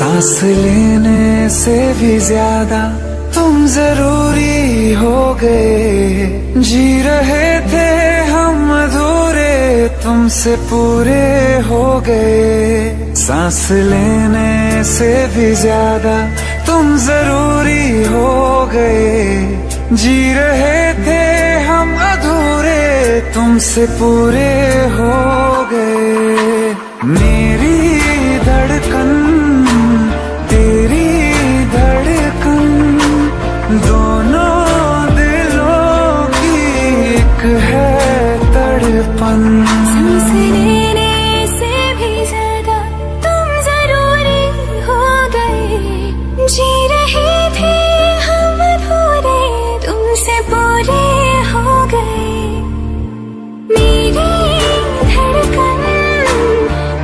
सांस लेने से भी ज्यादा तुम जरूरी हो गए। जी रहे थे हम अधूरे, तुमसे पूरे हो गए। सांस लेने से भी ज्यादा तुम जरूरी हो गए। जी रहे थे हम अधूरे, तुमसे पूरे हो गए। मेरी धड़कन तेरी धड़कन, दोनों दिलों की एक है तड़पन। सांस लेने से भी ज्यादा तुम जरूरी हो गए। जी रहे थे हम अधूरे, तुमसे पूरे हो गए। मेरी धड़कन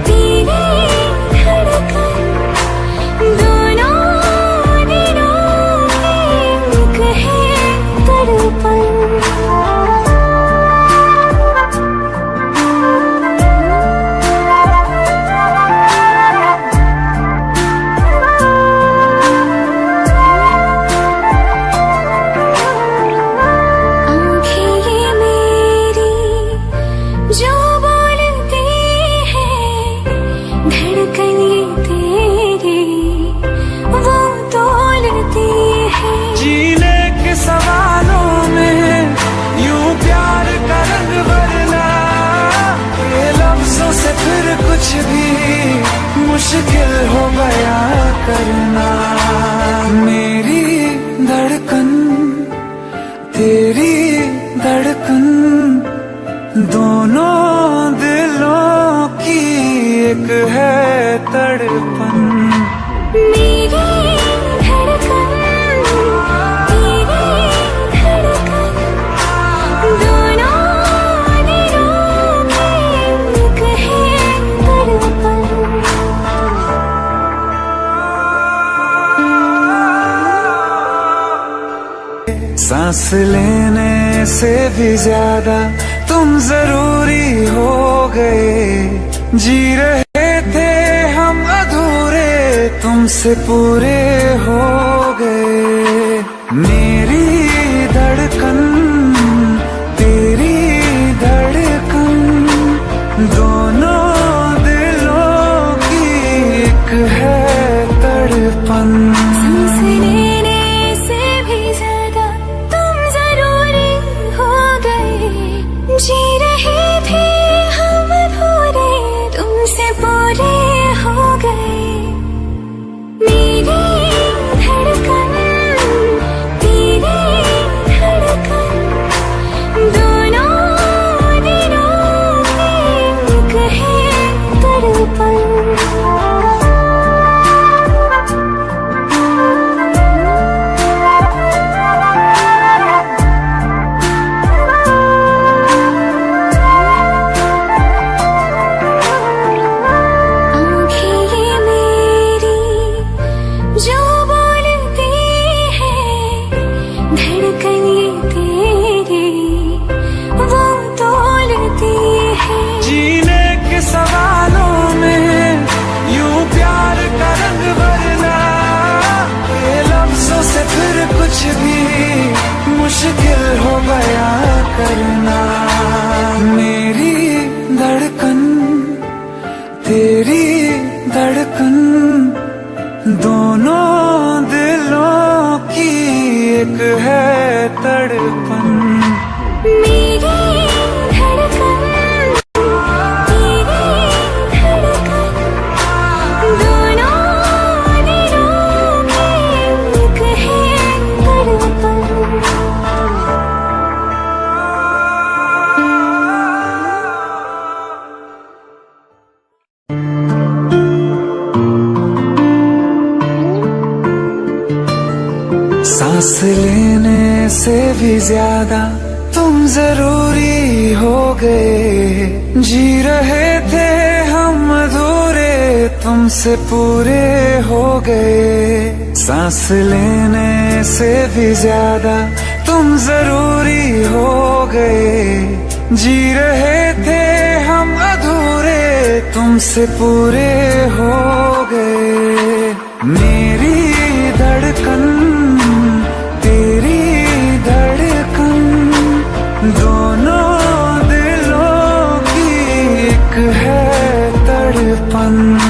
तेरी धड़कन, दोनों दिलों की एक है तड़पन। जो बोलते हैं धड़कन ये तेरी, वो तोलती है। जीने के सवालों में यूं प्यार का रंग भरना, ये लफ्जों से फिर कुछ भी मुश्किल हो गया करना। मेरी धड़कन तेरी धड़कन, दोनों दिलों की एक है तड़पन। मेरी धड़कन तेरी धड़कन, दोनों दिलों की एक है तड़पन। सांस लेने से भी ज्यादा तुम जरूरी हो गए। जी रहे थे हम अधूरे, तुमसे पूरे हो गए। मेरी धड़कन तेरी धड़कन, दोनों दिलों की एक है तड़पन। सांस लेने से भी ज्यादा तुम जरूरी हो गए। जी रहे थे हम अधूरे, तुमसे पूरे हो गए। मेरी धड़कन तेरी धड़कन, दोनों दिलों की एक है तड़पन। जो बोलते हैं धड़कन ये तेरी, वो तोलती है। जीने के सवालों में यूं प्यार का रंग भरना, ये लफ्जों से फिर कुछ भी मुश्किल हो गया करना। मेरी धड़कन तेरी धड़कन, दोनों दिलों की एक है तड़पन। मेरी धड़कन तेरी धड़कन, दोनों दिलों की एक है तड़पन। सांस लेने से भी ज्यादा तुम जरूरी हो गए। जी रहे थे हम अधूरे, तुमसे पूरे हो गए। सांस लेने से भी ज्यादा तुम जरूरी हो गए। जी रहे थे हम अधूरे, तुमसे पूरे हो गए। मेरी धड़कन तेरी धड़कन, दोनों दिलों की एक है तड़पन।